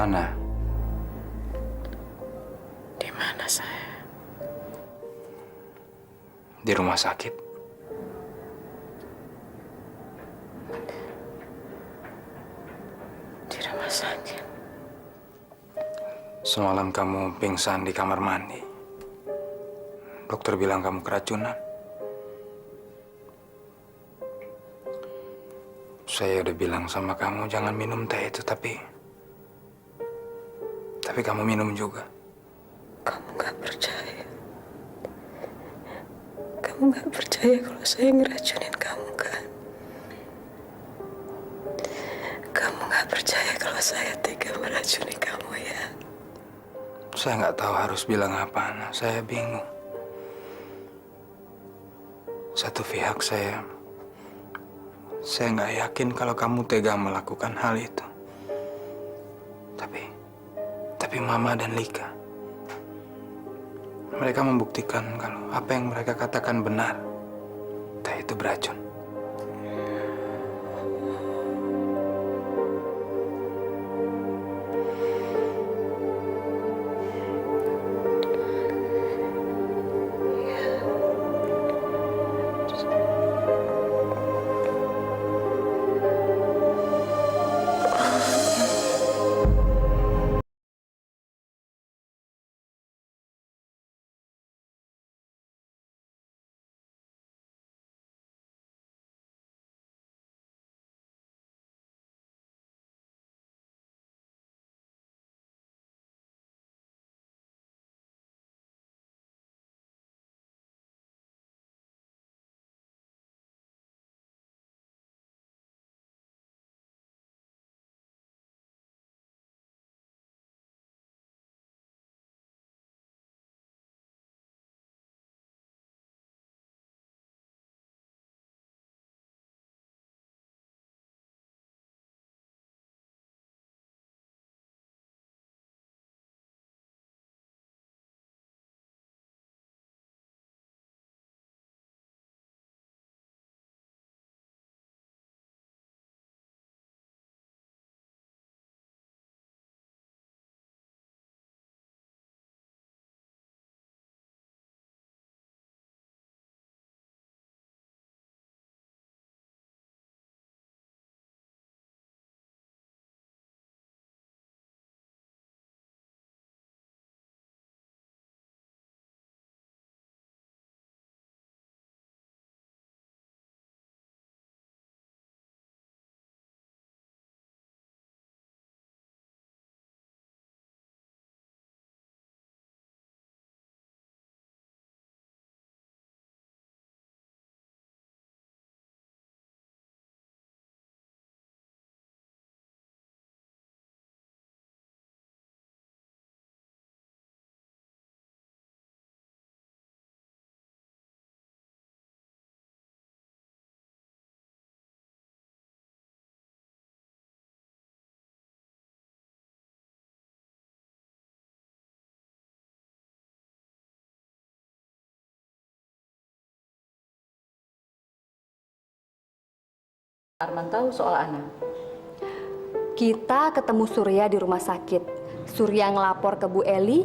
mana? Di mana saya? Di rumah sakit. Di rumah sakit. Semalam kamu pingsan di kamar mandi. Dokter bilang kamu keracunan. Saya udah bilang sama kamu jangan minum teh itu, tapi kamu minum juga. Kamu nggak percaya. Kamu nggak percaya kalau saya ngeracunin kamu, kan? Kamu nggak percaya kalau saya tega meracuni kamu, ya? Saya nggak tahu harus bilang apa, Ana. Saya bingung. Satu pihak saya nggak yakin kalau kamu tega melakukan hal itu. Tapi Mama dan Lika, mereka membuktikan kalau apa yang mereka katakan benar. Teh itu beracun. Arman tahu soal Ana. Kita ketemu Surya di rumah sakit. Surya ngelapor ke Bu Eli.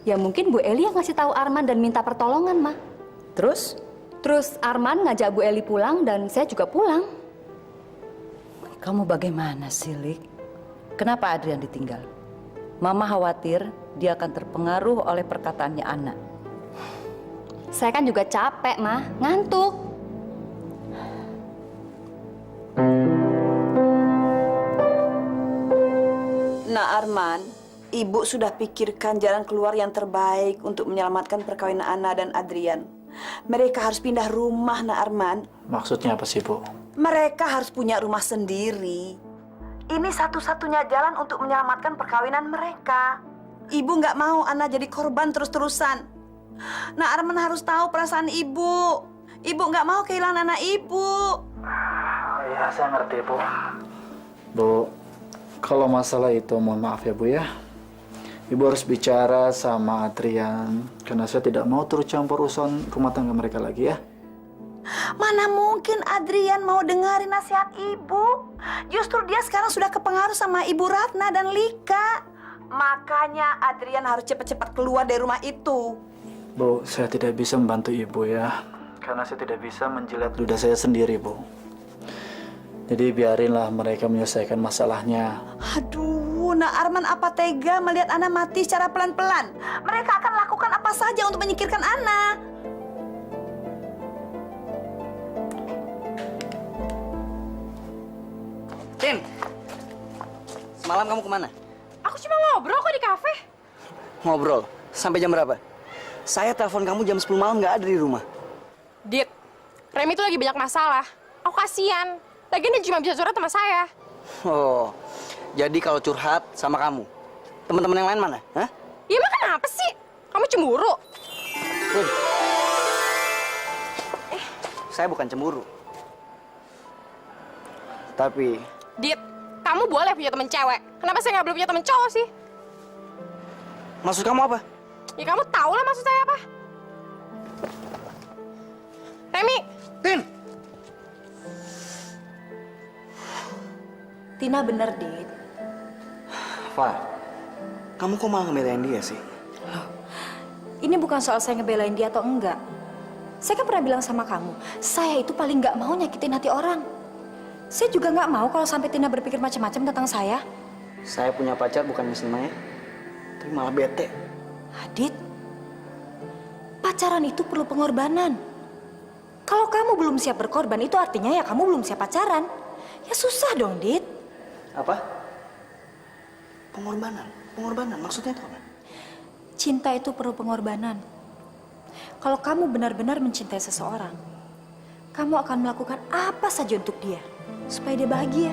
Ya mungkin Bu Eli yang ngasih tahu Arman dan minta pertolongan, Ma. Terus? Terus Arman ngajak Bu Eli pulang dan saya juga pulang. Kamu bagaimana sih, Lik? Kenapa Adrian ditinggal? Mama khawatir dia akan terpengaruh oleh perkataannya Ana. Saya kan juga capek, Ma. Ngantuk. Nah Arman, Ibu sudah pikirkan jalan keluar yang terbaik untuk menyelamatkan perkawinan Ana dan Adrian. Mereka harus pindah rumah, Nah Arman. Maksudnya apa sih, Bu? Mereka harus punya rumah sendiri. Ini satu-satunya jalan untuk menyelamatkan perkawinan mereka. Ibu nggak mau Ana jadi korban terus-terusan. Nah Arman harus tahu perasaan Ibu. Ibu nggak mau kehilangan anak Ibu. Ya, saya ngerti, Bu. Bu, kalau masalah itu mohon maaf ya, Bu ya. Ibu harus bicara sama Adrian karena saya tidak mau turut campur urusan rumah tangga mereka lagi ya. Mana mungkin Adrian mau dengerin nasihat ibu. Justru dia sekarang sudah kepengaruh sama Ibu Ratna dan Lika. Makanya Adrian harus cepat-cepat keluar dari rumah itu. Bu, saya tidak bisa membantu ibu ya. Karena saya tidak bisa menjilat ludah saya sendiri, Bu. Jadi biarinlah mereka menyelesaikan masalahnya. Aduh, Nak Arman apa tega melihat Ana mati secara pelan-pelan. Mereka akan lakukan apa saja untuk menyingkirkan Ana. Tin, semalam kamu kemana? Aku cuma ngobrol kok di kafe. Ngobrol? Sampai jam berapa? Saya telepon kamu jam 10 malam nggak ada di rumah. Dit, Remi tuh lagi banyak masalah. Aku kasihan. Lagian dia cuma bisa curhat sama saya. Oh, jadi kalau curhat sama kamu, teman-teman yang lain mana? Hah? Ya emang kenapa sih? Kamu cemburu? Tin, saya bukan cemburu. Tapi, Dit, kamu boleh punya temen cewek. Kenapa saya nggak boleh punya temen cowok sih? maksud kamu apa? Ya kamu tahu lah maksud saya apa. Remi, Tin! Tina bener, Dit. Fah, kamu kok malah ngebelain dia sih? Ini bukan soal saya ngebelain dia atau enggak. Saya kan pernah bilang sama kamu, saya itu paling nggak mau nyakitin hati orang. Saya juga nggak mau kalau sampai Tina berpikir macam-macam tentang saya. Saya punya pacar bukannya seneng ya, tapi malah bete. Adit, pacaran itu perlu pengorbanan. Kalau kamu belum siap berkorban, itu artinya ya kamu belum siap pacaran. Ya susah dong, Dit. Apa? Pengorbanan? Pengorbanan maksudnya itu apa? Cinta itu perlu pengorbanan. Kalau kamu benar-benar mencintai seseorang, kamu akan melakukan apa saja untuk dia, supaya dia bahagia.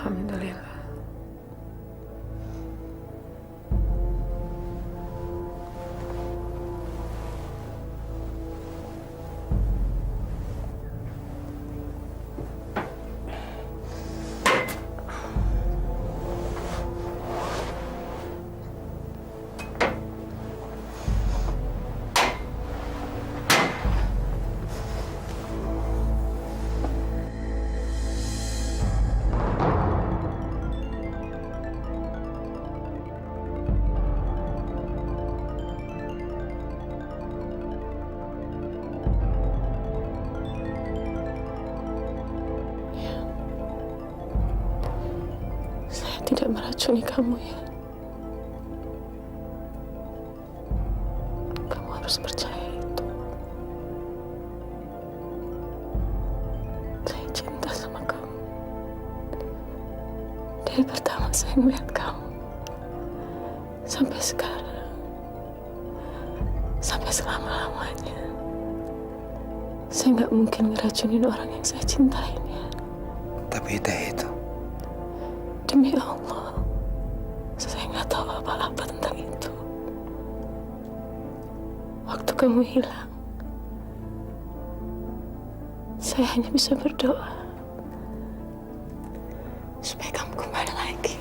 alhamdulillah. Saya tidak meracuni kamu ya. Kamu harus percaya itu. Saya cinta sama kamu. Dari pertama saya melihat kamu sampai sekarang, sampai selama-lamanya. Saya nggak mungkin ngeracunin orang yang saya cintain ya. Tapi teh itu, Demi Allah, saya nggak tahu apa-apa tentang itu. Waktu kamu hilang, saya hanya bisa berdoa supaya kamu kembali lagi.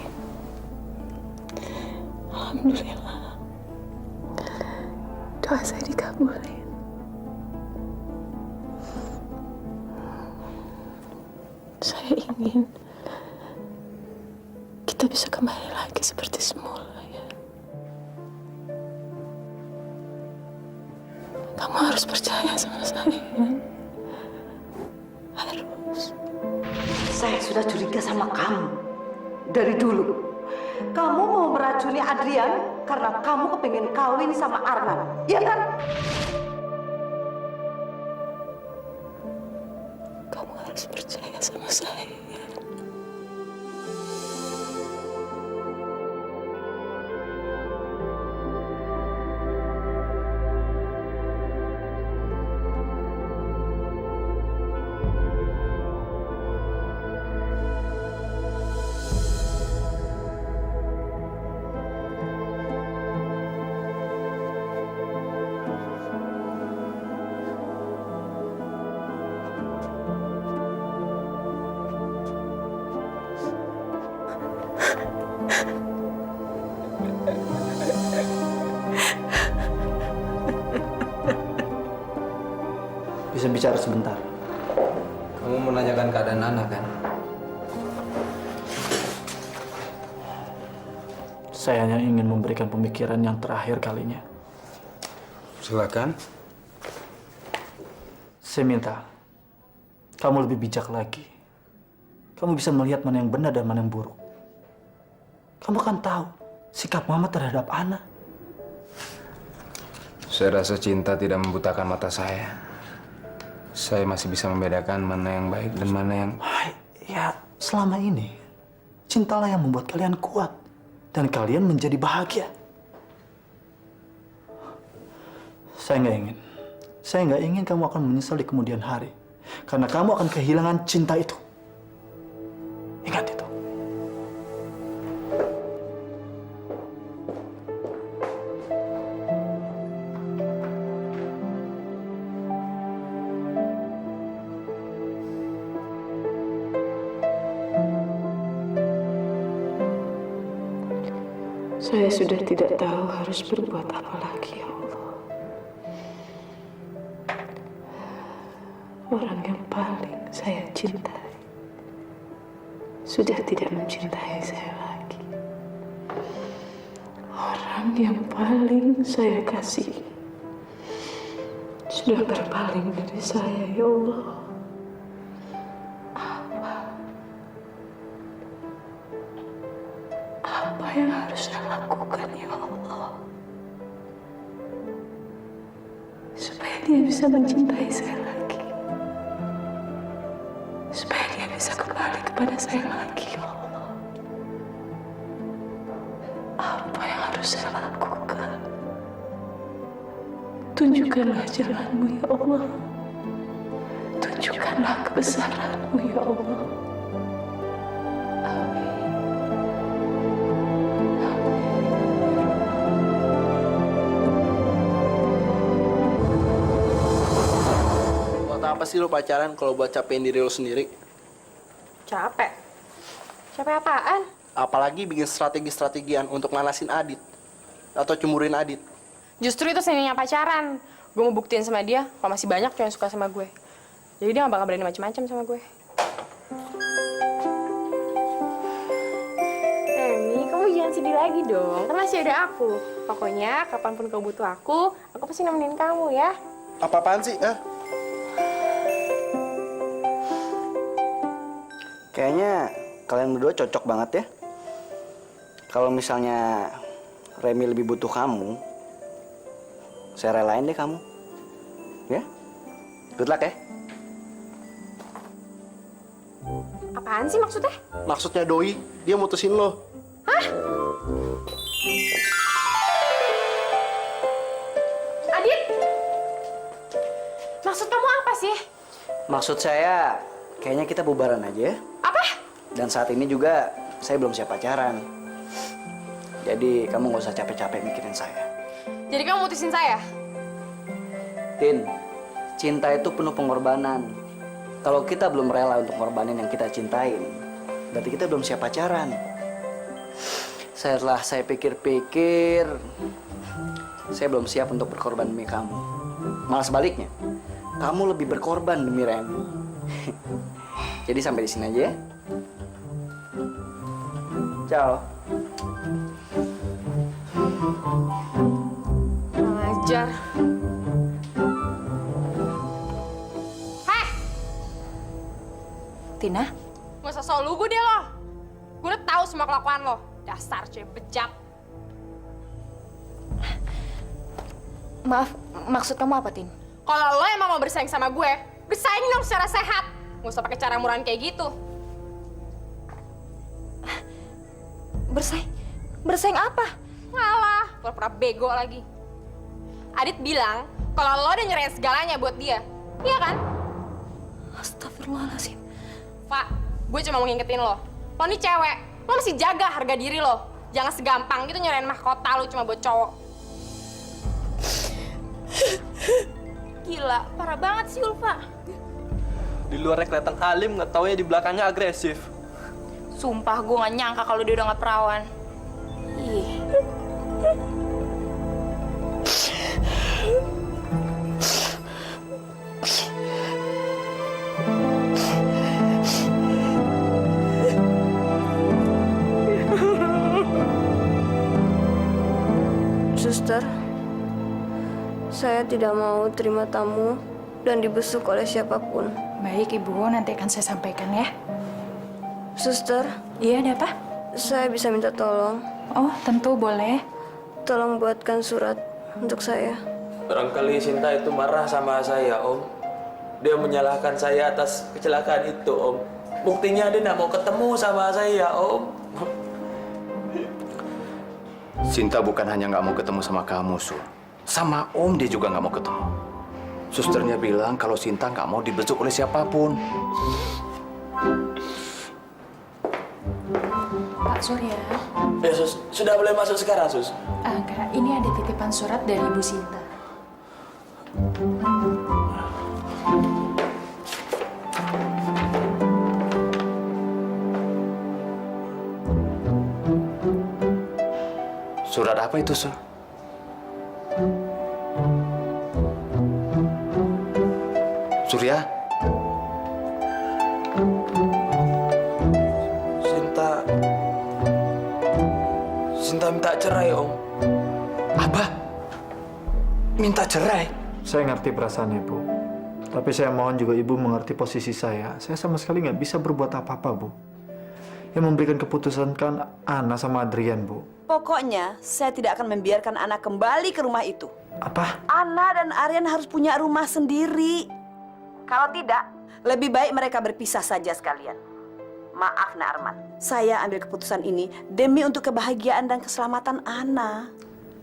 Alhamdulillah, doa saya dikabulin. Saya ingin kita bisa kembali lagi seperti semula ya. Kamu harus percaya sama saya. Harus. Saya sudah curiga sama kamu dari dulu. Kamu mau meracuni Adrian karena kamu kepengen kawin sama Arman, iya kan? Kamu harus percaya sama saya. bisa bicara sebentar? Kamu menanyakan keadaan anak kan? Saya hanya ingin memberikan pemikiran yang terakhir kalinya. Silakan. Saya minta kamu lebih bijak lagi. Kamu bisa melihat mana yang benar dan mana yang buruk. Kamu akan tahu sikap mama terhadap Ana. Saya rasa cinta tidak membutakan mata saya. Saya masih bisa membedakan mana yang baik dan mana yang... Ya, selama ini cintalah yang membuat kalian kuat dan kalian menjadi bahagia. Saya nggak ingin kamu akan menyesal di kemudian hari karena kamu akan kehilangan cinta itu. Ingat itu. Saya sudah tidak tahu harus berbuat apa lagi, ya Allah. Orang yang paling saya cintai sudah tidak mencintai saya lagi. Orang yang paling saya kasih sudah berpaling dari saya, ya Allah. Apa yang harus saya lakukan, ya Allah, supaya dia bisa mencintai saya lagi, supaya dia bisa kembali kepada saya lagi, ya Allah. Apa yang harus saya lakukan? Tunjukkanlah jalanmu, ya Allah. Tunjukkanlah kebesaranmu, ya Allah. Buat apa sih lo pacaran kalau buat capein diri lo sendiri? Capek. Capek apaan? Apalagi bikin strategi-strategian untuk manasin Adit atau cemburuin Adit. Justru itu seninya pacaran. Gue mau buktiin sama dia kalau masih banyak cowok yang suka sama gue. Jadi dia gak bakal berani macem-macem sama gue. Remi, kamu jangan sedih lagi dong. Kan masih ada aku. Pokoknya kapanpun kamu butuh aku pasti nemenin kamu ya. Apa-apaan sih? Kayaknya kalian berdua cocok banget ya. Kalau misalnya Remi lebih butuh kamu, saya relain deh kamu. Ya? Good luck ya. Apaan sih maksudnya? Maksudnya doi, dia mutusin lo. Adit! Maksud kamu apa sih? Maksud saya, kayaknya kita bubaran aja ya. Apa? Dan saat ini juga saya belum siap pacaran. Jadi kamu nggak usah capek-capek mikirin saya. Jadi kamu mutusin saya? Tin, cinta itu penuh pengorbanan. Kalau kita belum rela untuk ngorbanin yang kita cintain, berarti kita belum siap pacaran. Setelah saya pikir-pikir, saya belum siap untuk berkorban demi kamu. Malah sebaliknya, kamu lebih berkorban demi Remi. Jadi sampai di sini aja ya. Ciao. Kurang ajar. Hei! Tina? Gak usah sok lugu deh lo. Gue udah tahu semua kelakuan lo. Dasar cewek bejat. Maaf, maksud kamu apa, Tin? Kalau lo emang mau bersaing sama gue, bersaing dong secara sehat. Gak usah pakai cara murahan kayak gitu. Bersaing? Bersaing apa? Ngalah, pura-pura bego lagi. Adit bilang kalau lo udah nyerahin segalanya buat dia. Iya kan? Astagfirullahaladzim. Pak, gue cuma mau ngingetin lo. Lo nih cewek, lo mesti jaga harga diri lo. Jangan segampang gitu nyerahin mahkota lo cuma buat cowok. Gila, parah banget sih Ulfa. Di luarnya kelihatan alim, nggak taunya di belakangnya agresif. Sumpah gue gak nyangka kalau dia udah gak perawan. Ih. Saya tidak mau terima tamu dan dibesuk oleh siapapun. Baik, Ibu. Nanti akan saya sampaikan ya. Suster, Iya, ada apa? saya bisa minta tolong. Oh, tentu boleh. Tolong buatkan surat untuk saya. Barangkali Sinta itu marah sama saya, Om. Dia menyalahkan saya atas kecelakaan itu, Om. Buktinya dia nggak mau ketemu sama saya, Om. Sinta bukan hanya nggak mau ketemu sama kamu, Su. Sama Om dia juga nggak mau ketemu. Susternya bilang kalau Sinta nggak mau dibesuk oleh siapapun. Pak Surya. Ya, Sus. Sudah boleh masuk sekarang, Sus. Enggak, ini ada titipan surat dari Ibu Sinta. Surat apa itu, Su? Surya? Sinta minta cerai, Om. Apa? Minta cerai? Saya ngerti perasaan Ibu. Tapi saya mohon juga Ibu mengerti posisi saya. Saya sama sekali nggak bisa berbuat apa-apa, Bu. Yang memberikan keputusan kan Ana sama Adrian, Bu. Pokoknya saya tidak akan membiarkan Ana kembali ke rumah itu. Apa? Ana dan Aryan harus punya rumah sendiri. Kalau tidak, lebih baik mereka berpisah saja sekalian. Maaf, Nak Arman. Saya ambil keputusan ini demi untuk kebahagiaan dan keselamatan Ana.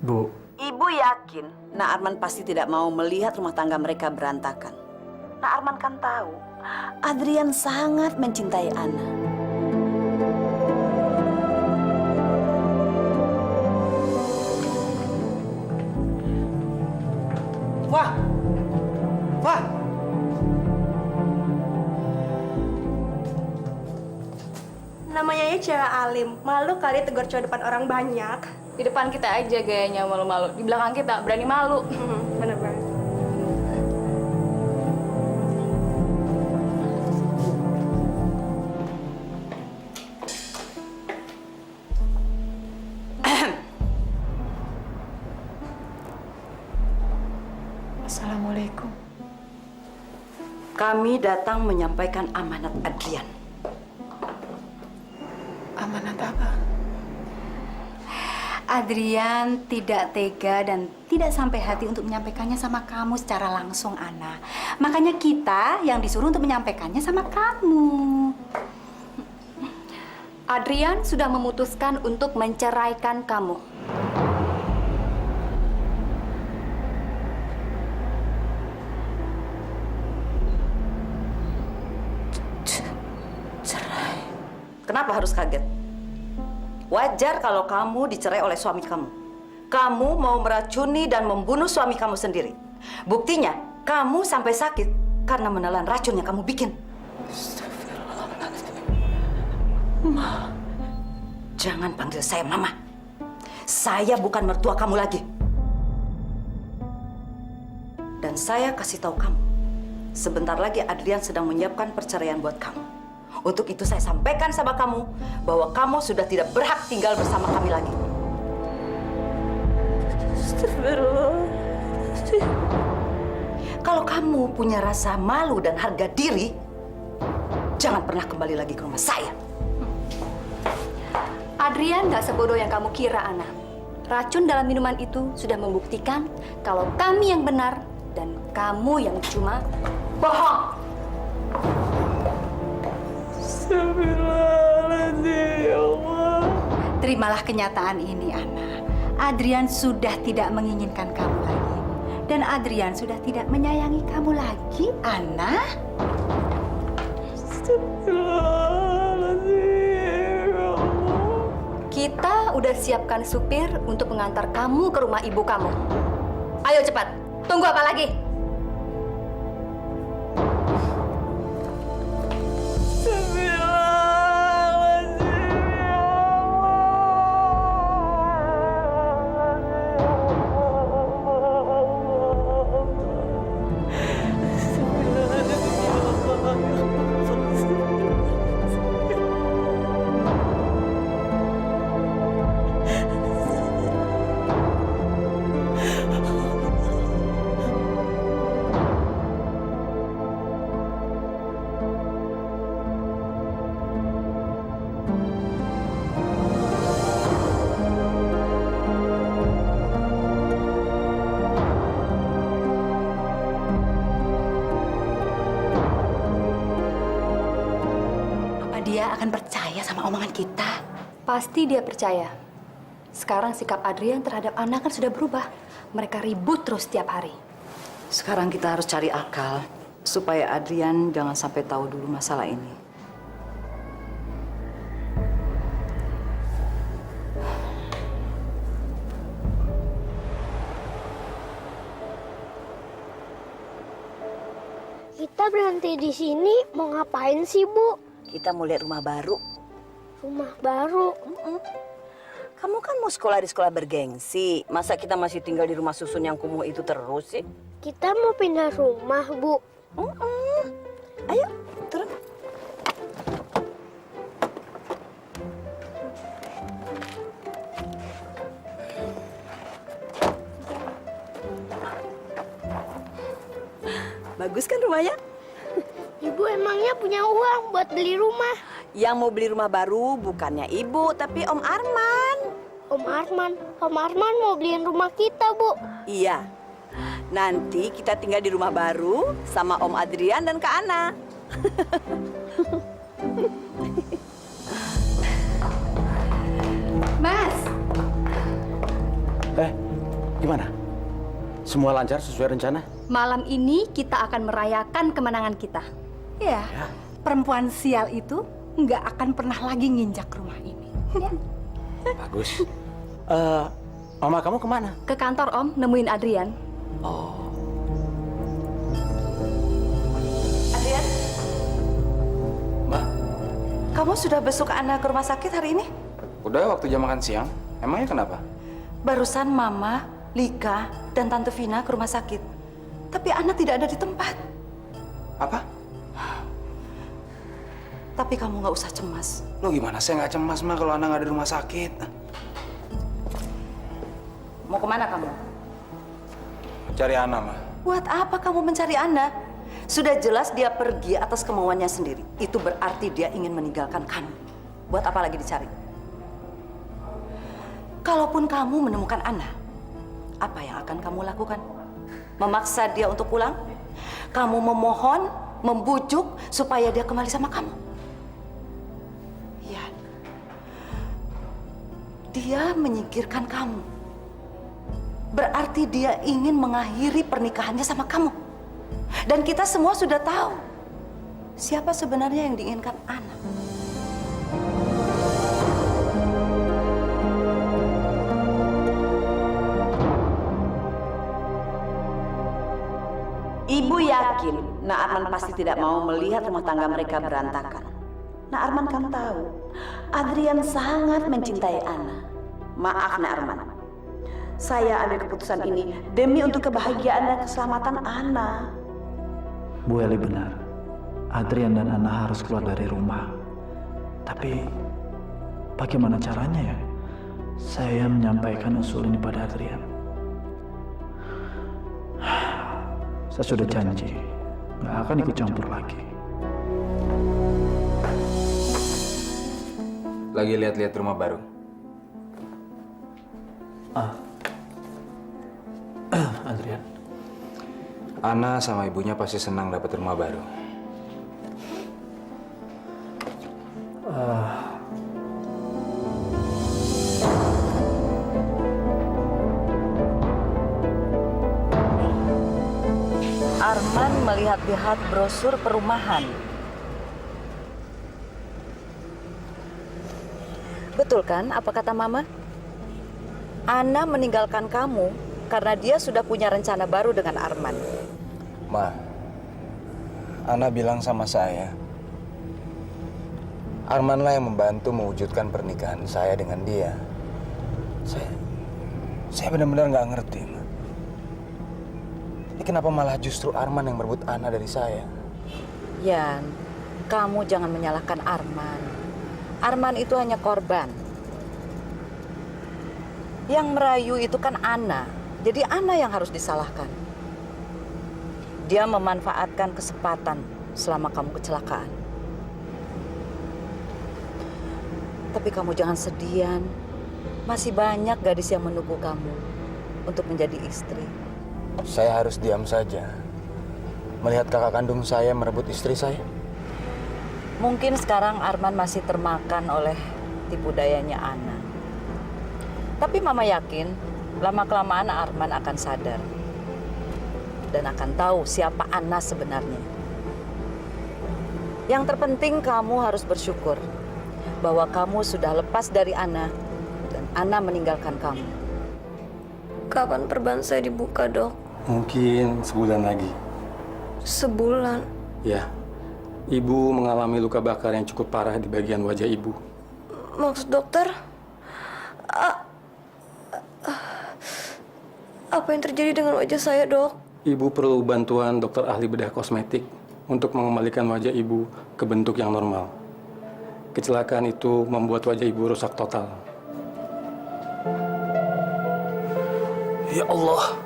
Bu, Ibu yakin Nak Arman pasti tidak mau melihat rumah tangga mereka berantakan. Nak Arman kan tahu, Adrian sangat mencintai Ana. Wah! Wah! Namanya aja cewek alim. Malu kali tegur cowok depan orang banyak. Di depan kita aja gayanya malu-malu. Di belakang kita berani malu. Bener banget. Assalamualaikum. Kami datang menyampaikan amanat Adrian. Amanat apa? Adrian tidak tega dan tidak sampai hati untuk menyampaikannya sama kamu secara langsung, Ana. Makanya kita yang disuruh untuk menyampaikannya sama kamu. Adrian sudah memutuskan untuk menceraikan kamu. Kenapa harus kaget? Wajar kalau kamu dicerai oleh suami kamu. Kamu mau meracuni dan membunuh suami kamu sendiri. Buktinya, kamu sampai sakit karena menelan racun yang kamu bikin. Ma. Jangan panggil saya Mama. Saya bukan mertua kamu lagi. Dan saya kasih tahu kamu, sebentar lagi Adrian sedang menyiapkan perceraian buat kamu. Untuk itu saya sampaikan sama kamu bahwa kamu sudah tidak berhak tinggal bersama kami lagi. Kalau kamu punya rasa malu dan harga diri, jangan pernah kembali lagi ke rumah saya. Adrian nggak sebodoh yang kamu kira, Ana. Racun dalam minuman itu sudah membuktikan kalau kami yang benar dan kamu yang cuma bohong. Astagfirullahaladzim, ya Allah. Terimalah kenyataan ini, Ana. Adrian sudah tidak menginginkan kamu lagi. Dan Adrian sudah tidak menyayangi kamu lagi, Ana. Astagfirullahaladzim, ya Allah. Kita udah siapkan supir untuk mengantar kamu ke rumah ibu kamu. Ayo cepat, tunggu apa lagi? Apa dia akan percaya sama omongan kita? Pasti dia percaya. Sekarang sikap Adrian terhadap Anna kan sudah berubah. Mereka ribut terus setiap hari. Sekarang kita harus cari akal supaya Adrian jangan sampai tahu dulu masalah ini. Kita berhenti di sini mau ngapain sih, Bu? Kita mau lihat rumah baru. Rumah baru. Kamu kan mau sekolah di sekolah bergengsi. Masa kita masih tinggal di rumah susun yang kumuh itu terus sih? Kita mau pindah rumah, Bu. Ayo, turun. Bagus kan rumahnya? Ibu emangnya punya uang buat beli rumah? Yang mau beli rumah baru bukannya ibu, tapi Om Arman. Om Arman mau beliin rumah kita, Bu. Iya. Nanti kita tinggal di rumah baru sama Om Adrian dan Kak Ana. Mas, Gimana? Semua lancar sesuai rencana? malam ini kita akan merayakan kemenangan kita. Ya, perempuan sial itu nggak akan pernah lagi nginjak rumah ini. Ya. Bagus. Mama kamu kemana? Ke kantor Om, nemuin Adrian. Adrian, Ma, kamu sudah besuk Anna ke rumah sakit hari ini? udah waktu jam makan siang. Emangnya kenapa? Barusan Mama, Lika, dan Tante Vina ke rumah sakit. Tapi Anna tidak ada di tempat. Apa? Tapi kamu nggak usah cemas. Lo gimana? Saya nggak cemas, Ma, kalau Ana nggak ada di rumah sakit. Mau kemana kamu? Cari Ana, Ma. Buat apa kamu mencari Anna? Sudah jelas dia pergi atas kemauannya sendiri. Itu berarti dia ingin meninggalkan kamu. Buat apa lagi dicari? Kalaupun kamu menemukan Anna, apa yang akan kamu lakukan? Memaksa dia untuk pulang? Kamu memohon, membujuk supaya dia kembali sama kamu? Ya. Dia menyingkirkan kamu. Berarti dia ingin mengakhiri pernikahannya sama kamu. Dan kita semua sudah tahu siapa sebenarnya yang diinginkan Anna. Ibu yakin Nak Arman pasti tidak mau melihat rumah tangga mereka berantakan. Nak Arman kan tahu Adrian sangat mencintai Ana. Maaf Nak Arman, saya ambil keputusan ini demi untuk kebahagiaan dan keselamatan Ana. Bu Eli benar. Adrian dan Ana harus keluar dari rumah. Tapi bagaimana caranya ya? Saya menyampaikan usul ini pada Adrian. Saya sudah janji nggak akan ikut campur lagi. Lagi lihat-lihat rumah baru. Adrian. Ana sama ibunya pasti senang dapat rumah baru. Arman melihat-lihat brosur perumahan. Betul kan apa kata Mama? Ana meninggalkan kamu karena dia sudah punya rencana baru dengan Arman. Ma, Ana bilang sama saya, Armanlah yang membantu mewujudkan pernikahan saya dengan dia. Saya benar-benar nggak ngerti, Ma. Ini kenapa malah justru Arman yang merebut Ana dari saya? Yan, kamu jangan menyalahkan Arman. Arman itu hanya korban. Yang merayu itu kan Ana. Jadi Ana yang harus disalahkan. Dia memanfaatkan kesempatan selama kamu kecelakaan. Tapi kamu jangan sedian. Masih banyak gadis yang menunggu kamu untuk menjadi istri. Saya harus diam saja melihat kakak kandung saya merebut istri saya. Mungkin sekarang Arman masih termakan oleh tipu dayanya Ana. Tapi Mama yakin lama-kelamaan Arman akan sadar dan akan tahu siapa Ana sebenarnya. Yang terpenting kamu harus bersyukur bahwa kamu sudah lepas dari Ana dan Ana meninggalkan kamu. Kapan perban saya dibuka, Dok? Mungkin sebulan lagi. Sebulan? Ya, ibu mengalami luka bakar yang cukup parah di bagian wajah ibu. Maksud dokter? Apa yang terjadi dengan wajah saya, Dok? Ibu perlu bantuan dokter ahli bedah kosmetik untuk mengembalikan wajah ibu ke bentuk yang normal. Kecelakaan itu membuat wajah ibu rusak total. Ya Allah.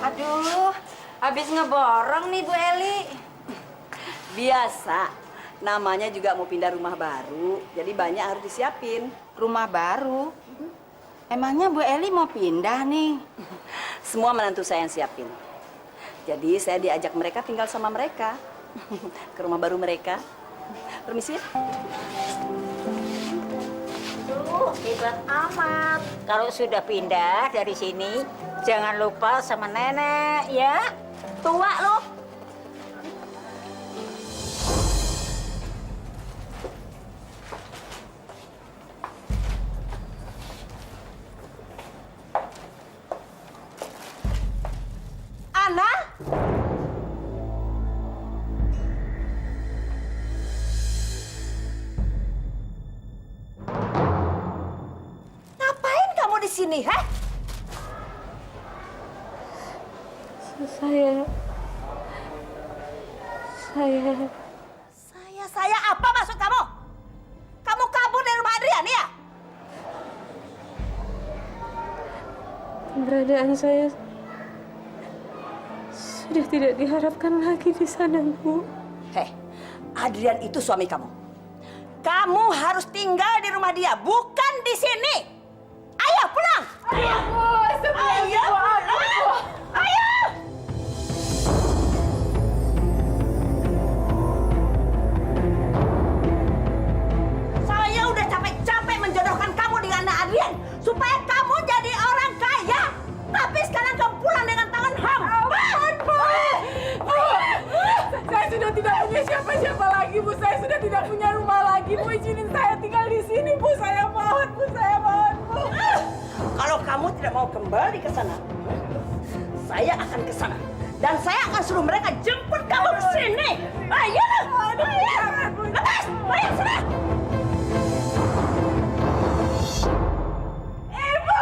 Aduh, habis ngeborong nih Bu Eli. Biasa, namanya juga mau pindah rumah baru, jadi banyak harus disiapin. Rumah baru? Emangnya Bu Eli mau pindah nih? Semua menantu saya yang siapin. Jadi saya diajak mereka tinggal sama mereka. Ke rumah baru mereka. Permisi ya. Hebat amat. Kalau sudah pindah dari sini, jangan lupa sama nenek ya. Tua loh. Ana? Ngapain kamu di sini, ha? Saya apa maksud kamu? Kamu kabur dari rumah Adrian, ya? Keberadaan saya sudah tidak diharapkan lagi di sana, Bu. Hei, Adrian itu suami kamu. Kamu harus tinggal di rumah dia, bukan di sini. Ayo pulang. Ayo, ayo pulang. Ayo. Saya udah capek-capek menjodohkan kamu dengan anak Adrian supaya kamu jadi orang kaya. Tapi sekarang kamu pulang dengan tangan hampa. Saya sudah tidak punya siapa-siapa lagi, Bu. Saya sudah tidak punya rumah lagi, Bu. Izinin saya tinggal di sini, Bu. Saya mohon, Bu. Saya mohon, Bu. Kalau kamu tidak mau kembali ke sana, saya akan ke sana. Dan saya akan suruh mereka jemput kamu ke sini. Ayo! Ayo! Lepas! Ayo sana! Ibu!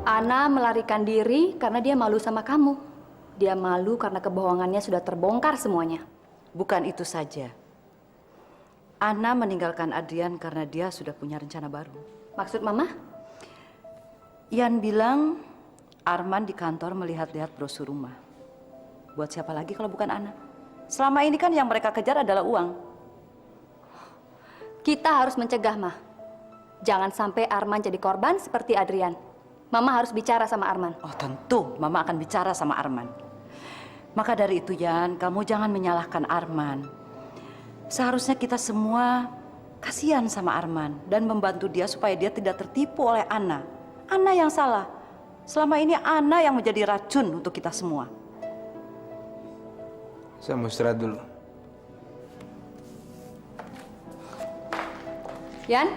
Ana melarikan diri karena dia malu sama kamu. Dia malu karena kebohongannya sudah terbongkar semuanya. Bukan itu saja. Ana meninggalkan Adrian karena dia sudah punya rencana baru. Maksud Mama? Ian bilang Arman di kantor melihat-lihat brosur rumah. Buat siapa lagi kalau bukan Ana? Selama ini kan yang mereka kejar adalah uang. Kita harus mencegah, Mah. Jangan sampai Arman jadi korban seperti Adrian. Mama harus bicara sama Arman. Oh tentu, Mama akan bicara sama Arman. Maka dari itu, Yan, kamu jangan menyalahkan Arman. Seharusnya kita semua kasihan sama Arman dan membantu dia supaya dia tidak tertipu oleh Ana. Ana yang salah. Selama ini Ana yang menjadi racun untuk kita semua. Saya mau istirahat dulu. Yan,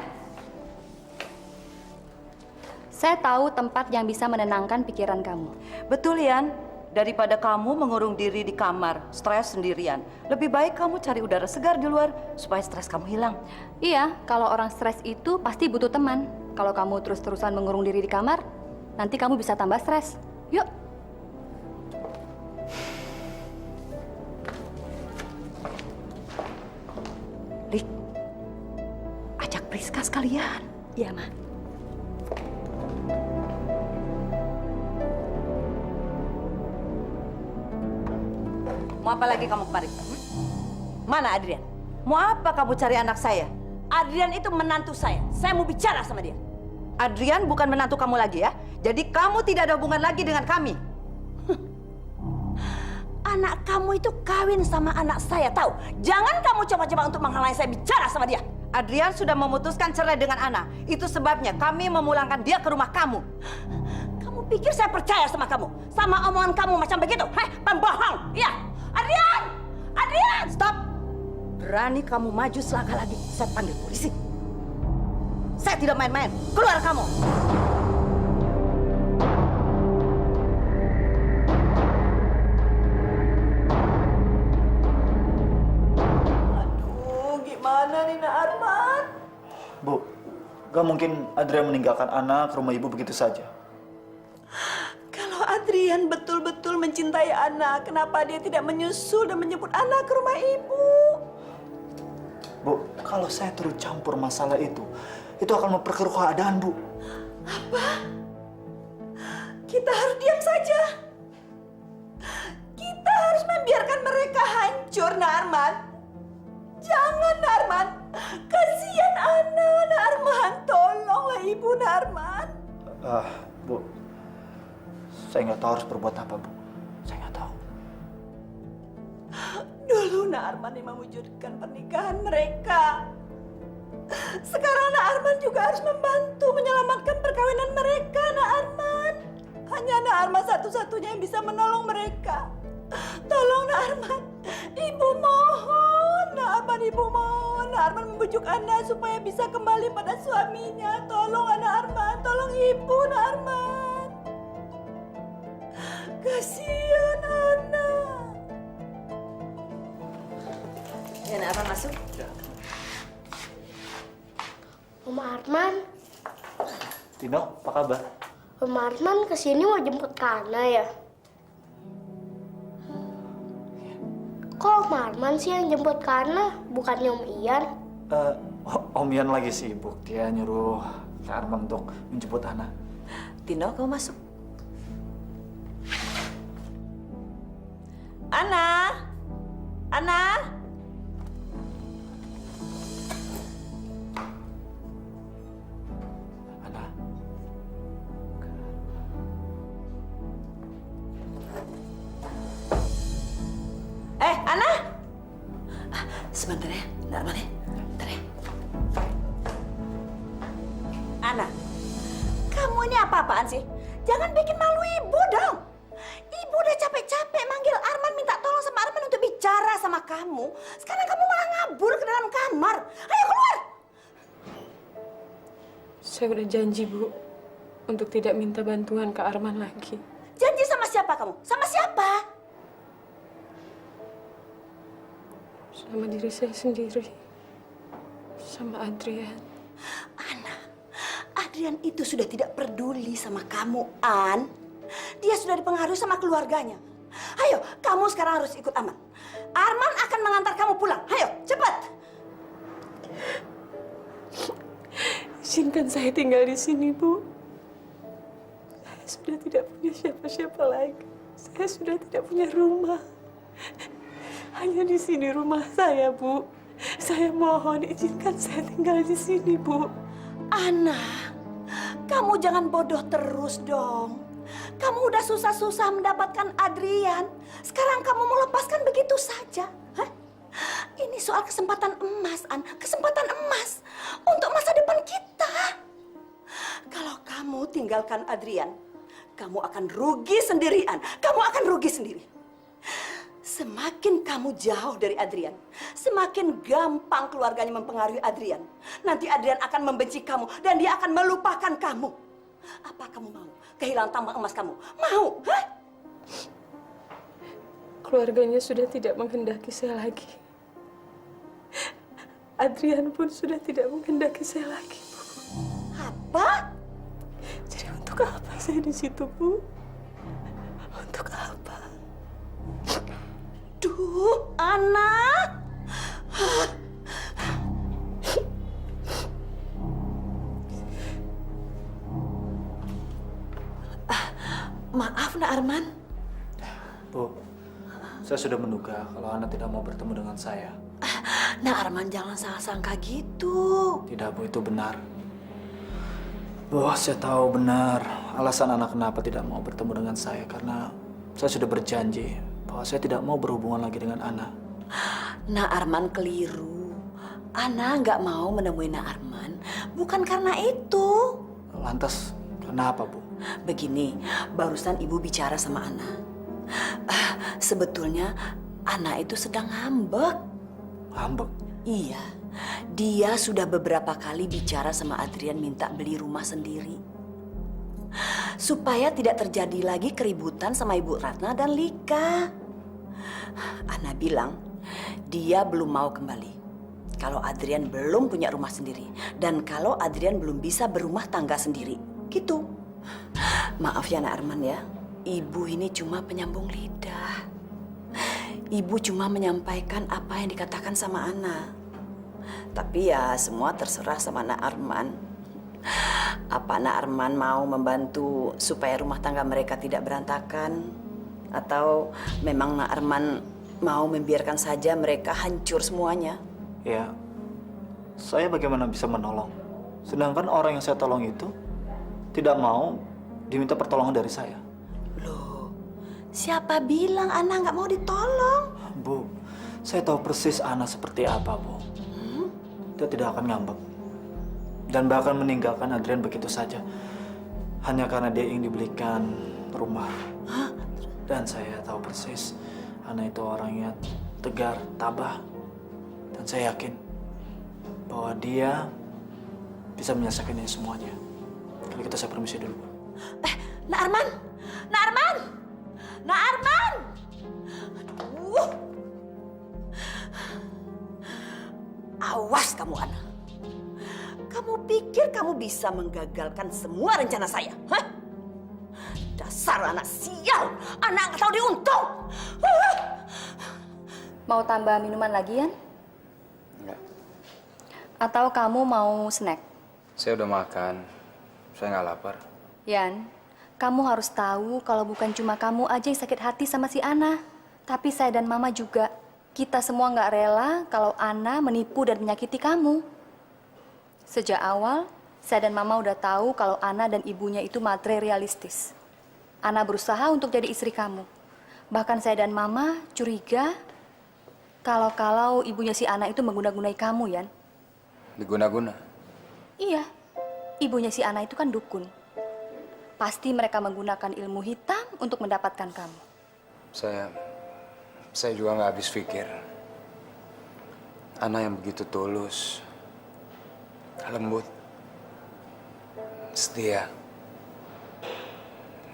saya tahu tempat yang bisa menenangkan pikiran kamu. Betul, Yan. Daripada kamu mengurung diri di kamar, stres sendirian. Lebih baik kamu cari udara segar di luar supaya stres kamu hilang. Iya, kalau orang stres itu pasti butuh teman. Kalau kamu terus-terusan mengurung diri di kamar, nanti kamu bisa tambah stres. Yuk. Lik, ajak Priska sekalian. Iya, Ma. Mau apa lagi kamu kemari? Mana Adrian? Mau apa kamu cari anak saya? Adrian itu menantu saya. Saya mau bicara sama dia. Adrian bukan menantu kamu lagi ya. Jadi kamu tidak ada hubungan lagi dengan kami. Anak kamu itu kawin sama anak saya, tahu? Jangan kamu coba-coba untuk menghalangi saya bicara sama dia. Adrian sudah memutuskan cerai dengan Ana. Itu sebabnya kami memulangkan dia ke rumah kamu. Kamu pikir saya percaya sama kamu? Sama omongan kamu macam begitu? Heh, pembohong! Iya! Adrian! Adrian! Stop! Berani kamu maju selangkah lagi, saya panggil polisi. Saya tidak main-main. Keluar kamu! Aduh, gimana nih Nak Arman? Bu, gak mungkin Adrian meninggalkan Ana ke rumah ibu begitu saja. Kalau Adrian betul-betul mencintai Ana, kenapa dia tidak menyusul dan menjemput Ana ke rumah ibu? Bu, kalau saya turut campur masalah itu akan memperkeruh keadaan, Bu. Apa? Kita harus diam saja. Kita harus membiarkan mereka hancur, Narman. Jangan, Narman. Kasihan Ana, Narman. Tolonglah ibu, Narman. Bu, saya nggak tahu harus berbuat apa, Bu. Saya nggak tahu. Dulu Narman yang mewujudkan pernikahan mereka. Sekarang Arman juga harus membantu menyelamatkan perkawinan mereka, Arman. Hanya Arman satu-satunya yang bisa menolong mereka. Tolong Arman, Ibu mohon, Arman, Ibu mohon. Arman membujuk Ana supaya bisa kembali pada suaminya. Tolong Arman, tolong Ibu, Arman. Kasihan Ana. Ya, Arman masuk. Om Arman, Tino, apa kabar? Om Arman kesini mau jemput Kana ya? Kok Om Arman sih yang jemput Kana, bukannya Om Ian? Om Ian lagi sibuk. Dia nyuruh Kak Arman untuk menjemput Ana. Tino, kamu masuk. Ana, Ana. Ana. Sebentar ya, Arman ya. Bentar ya. Ana, kamu ini apa-apaan sih? Jangan bikin malu ibu dong. Ibu udah capek-capek manggil Arman, minta tolong sama Arman untuk bicara sama kamu. Sekarang kamu malah ngabur ke dalam kamar. Ayo keluar. Saya udah janji, Bu, untuk tidak minta bantuan ke Arman lagi. Janji sama siapa kamu? Sama siapa? Sama diri saya sendiri. Sama Adrian. Ana, Adrian itu sudah tidak peduli sama kamu, An. Dia sudah dipengaruhi sama keluarganya. Ayo, kamu sekarang harus ikut Arman. Arman akan mengantar kamu pulang. Ayo, cepat. Izinkan saya tinggal di sini, Bu. Saya sudah tidak punya siapa-siapa lagi. Saya sudah tidak punya rumah. Hanya di sini rumah saya, Bu. Saya mohon izinkan saya tinggal di sini, Bu. Ana, kamu jangan bodoh terus dong. Kamu udah susah-susah mendapatkan Adrian. Sekarang kamu mau lepaskan begitu saja? Hah? Ini soal kesempatan emas, An. Kesempatan emas untuk masa depan kita. Kalau kamu tinggalkan Adrian, kamu akan rugi sendirian. Kamu akan rugi sendiri. Semakin kamu jauh dari Adrian, semakin gampang keluarganya mempengaruhi Adrian. Nanti Adrian akan membenci kamu dan dia akan melupakan kamu. Apa kamu mau kehilangan tambang emas kamu? Mau? Hah? Keluarganya sudah tidak menghendaki saya lagi. Adrian pun sudah tidak menghendaki saya lagi, Bu. Apa? Jadi untuk apa saya di situ, Bu? Untuk apa? Duh, anak. Maaf, Nak Arman. Bu, saya sudah menduga kalau Ana tidak mau bertemu dengan saya. Nak Arman, jangan salah sangka gitu. Tidak, Bu, itu benar. Bu, saya tahu benar alasan Ana kenapa tidak mau bertemu dengan saya. Karena saya sudah berjanji bahwa saya tidak mau berhubungan lagi dengan Ana. Nak Arman keliru. Ana nggak mau menemui Nak Arman bukan karena itu. Lantas, kenapa, Bu? Begini, barusan Ibu bicara sama Ana. Sebetulnya Ana itu sedang ngambek. Ngambek? Iya, dia sudah beberapa kali bicara sama Adrian minta beli rumah sendiri. Supaya tidak terjadi lagi keributan sama Ibu Ratna dan Lika. Ana bilang, dia belum mau kembali. Kalau Adrian belum punya rumah sendiri. Dan kalau Adrian belum bisa berumah tangga sendiri. Gitu. Maaf ya, Nak Arman ya. Ibu ini cuma penyambung lidah. Ibu cuma menyampaikan apa yang dikatakan sama Ana. Tapi ya semua terserah sama Nak Arman. Apa Nak Arman mau membantu supaya rumah tangga mereka tidak berantakan? Atau memang Nak Arman mau membiarkan saja mereka hancur semuanya? Ya, saya bagaimana bisa menolong? Sedangkan orang yang saya tolong itu tidak mau diminta pertolongan dari saya. Loh, siapa bilang Ana nggak mau ditolong? Bu, saya tahu persis Ana seperti apa, Bu. Dia tidak akan ngambek. Dan bahkan meninggalkan Adrian begitu saja. Hanya karena dia ingin dibelikan rumah. Dan saya tahu persis Ana itu orangnya tegar, tabah. Dan saya yakin bahwa dia bisa menyelesaikan ini semuanya. Kalau gitu saya permisi dulu, Bu. Nak Arman! Nak Arman! Nak Arman! Aduh. Awas kamu, Ana. Kamu pikir kamu bisa menggagalkan semua rencana saya? Hah? Dasar anak sial! Anak nggak tahu diuntung! Mau tambah minuman lagi, Yan? Enggak. Atau kamu mau snack? Saya udah makan. Saya nggak lapar. Yan, kamu harus tahu kalau bukan cuma kamu aja yang sakit hati sama si Ana. Tapi saya dan Mama juga. Kita semua nggak rela kalau Ana menipu dan menyakiti kamu. Sejak awal, saya dan Mama udah tahu kalau Ana dan ibunya itu materialistis. Ana berusaha untuk jadi istri kamu. Bahkan saya dan Mama curiga kalau ibunya si Ana itu mengguna-gunai kamu, Yan. Diguna-guna? Iya, ibunya si Ana itu kan dukun. Pasti mereka menggunakan ilmu hitam untuk mendapatkan kamu. Saya juga nggak habis pikir. Ana yang begitu tulus, lembut, setia.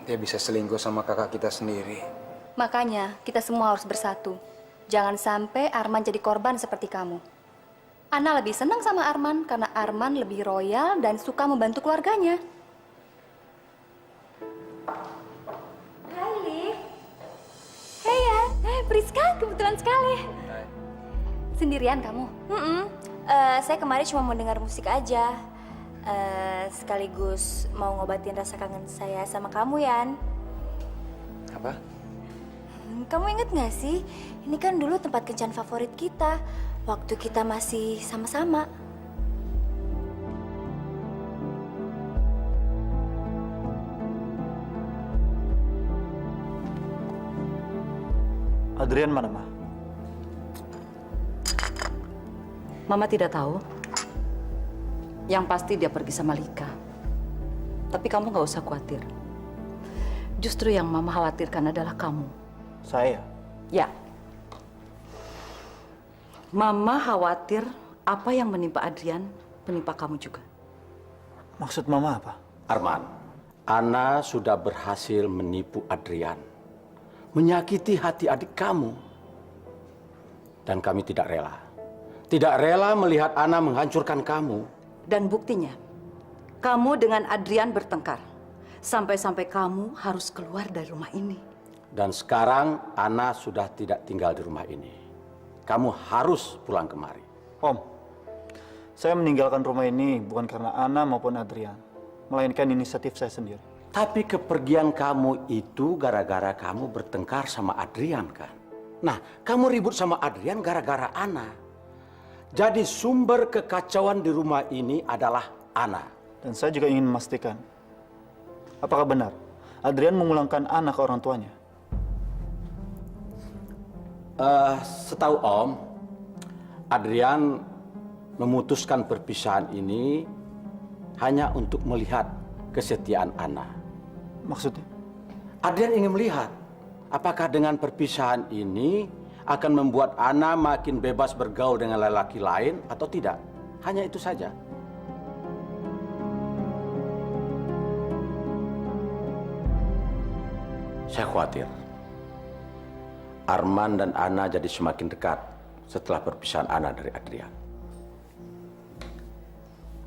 Dia bisa selingkuh sama kakak kita sendiri. Makanya kita semua harus bersatu. Jangan sampai Arman jadi korban seperti kamu. Ana lebih senang sama Arman karena Arman lebih royal dan suka membantu keluarganya. Hai, Liv. Hey, Yan. Priska, kebetulan sekali. Hai. Sendirian kamu? Saya kemarin cuma mau dengar musik aja. Sekaligus mau ngobatin rasa kangen saya sama kamu, Yan. Apa? Kamu inget gak sih? Ini kan dulu tempat kencan favorit kita. Waktu kita masih sama-sama. Adrian mana, Ma? Mama tidak tahu. Yang pasti dia pergi sama Lika. Tapi kamu nggak usah khawatir. Justru yang Mama khawatirkan adalah kamu. Saya? Ya, Mama khawatir apa yang menimpa Adrian menimpa kamu juga. Maksud Mama apa? Arman, Ana sudah berhasil menipu Adrian, menyakiti hati adik kamu. Dan kami tidak rela. Tidak rela melihat Ana menghancurkan kamu. Dan buktinya, kamu dengan Adrian bertengkar. Sampai-sampai kamu harus keluar dari rumah ini. Dan sekarang Ana sudah tidak tinggal di rumah ini. Kamu harus pulang kemari. Om, saya meninggalkan rumah ini bukan karena Ana maupun Adrian, melainkan inisiatif saya sendiri. Tapi kepergian kamu itu gara-gara kamu bertengkar sama Adrian kan? Nah, kamu ribut sama Adrian gara-gara Ana. Jadi sumber kekacauan di rumah ini adalah Ana. Dan saya juga ingin memastikan, apakah benar Adrian memulangkan Ana ke orang tuanya? Setahu Om, Adrian memutuskan perpisahan ini hanya untuk melihat kesetiaan Ana. Maksudnya? Adrian ingin melihat apakah dengan perpisahan ini akan membuat Ana makin bebas bergaul dengan lelaki lain atau tidak. Hanya itu saja. Saya khawatir Arman dan Ana jadi semakin dekat setelah perpisahan Ana dari Adrian.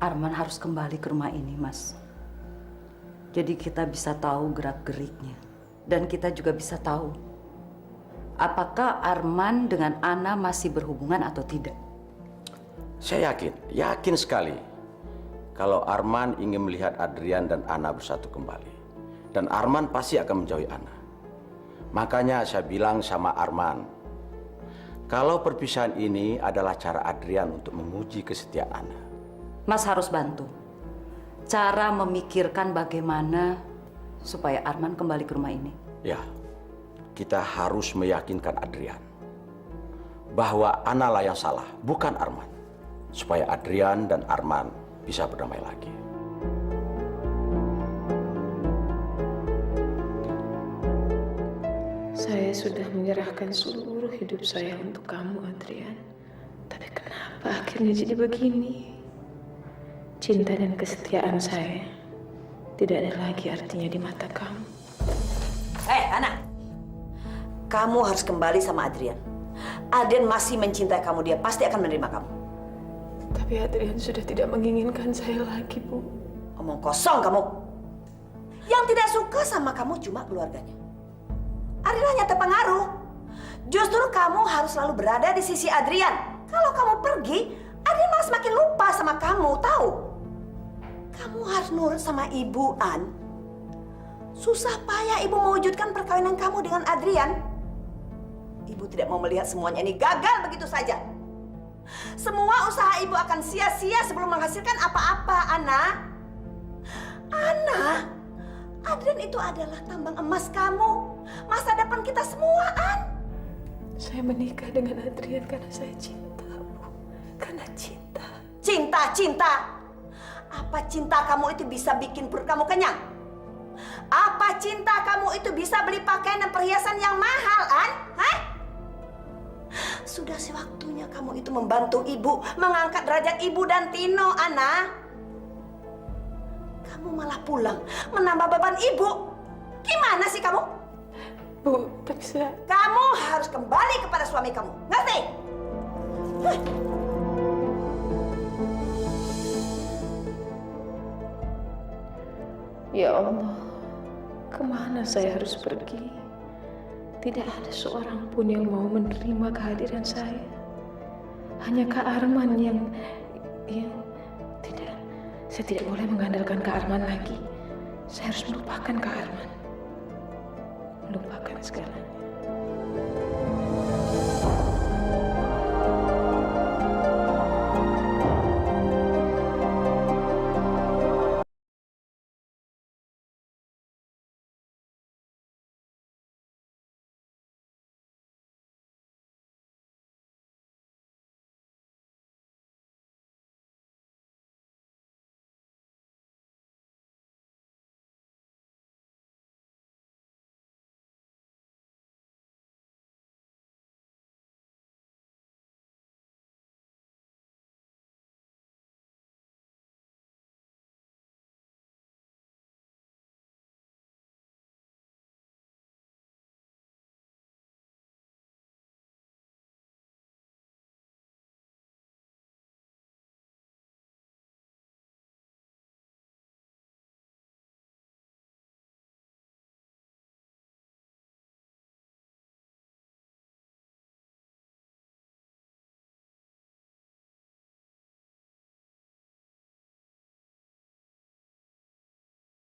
Arman harus kembali ke rumah ini, Mas. Jadi kita bisa tahu gerak-geriknya. Dan kita juga bisa tahu apakah Arman dengan Ana masih berhubungan atau tidak. Saya yakin sekali kalau Arman ingin melihat Adrian dan Ana bersatu kembali. Dan Arman pasti akan menjauhi Ana. Makanya saya bilang sama Arman, kalau perpisahan ini adalah cara Adrian untuk menguji kesetiaan Ana. Mas harus bantu. Cara memikirkan bagaimana supaya Arman kembali ke rumah ini. Ya, kita harus meyakinkan Adrian bahwa Ana lah yang salah, bukan Arman. Supaya Adrian dan Arman bisa berdamai lagi. Saya sudah menyerahkan seluruh hidup saya untuk kamu, Adrian. Tapi kenapa akhirnya jadi begini? Cinta dan kesetiaan saya tidak ada lagi artinya di mata kamu. Ana, kamu harus kembali sama Adrian. Adrian masih mencintai kamu, dia pasti akan menerima kamu. Tapi Adrian sudah tidak menginginkan saya lagi, Bu. Omong kosong kamu. Yang tidak suka sama kamu cuma keluarganya. Adrian hanya terpengaruh. Justru kamu harus selalu berada di sisi Adrian. Kalau kamu pergi, Adrian malah semakin lupa sama kamu, tahu? Kamu harus nurut sama Ibu, An. Susah payah Ibu mewujudkan perkawinan kamu dengan Adrian. Ibu tidak mau melihat semuanya ini gagal begitu saja. Semua usaha Ibu akan sia-sia sebelum menghasilkan apa-apa, Ana. Ana, Adrian itu adalah tambang emas kamu. Masa depan kita semua, An. Saya menikah dengan Adrian karena saya cinta, Bu. Karena cinta. Cinta. Apa cinta kamu itu bisa bikin perut kamu kenyang? Apa cinta kamu itu bisa beli pakaian dan perhiasan yang mahal, An? Hah? Sudah sewaktunya kamu itu membantu Ibu, mengangkat derajat Ibu dan Tino, Ana. Kamu malah pulang, menambah beban Ibu. Gimana sih kamu? Bu, tapi saya... Kamu harus kembali kepada suami kamu, ngerti? Ya Allah, kemana saya harus pergi? Tidak ada seorang pun yang mau menerima kehadiran saya. Hanya Kak Arman yang tidak. Saya tidak boleh mengandalkan Kak Arman lagi. Saya harus melupakan Kak Arman. Melupakan segalanya.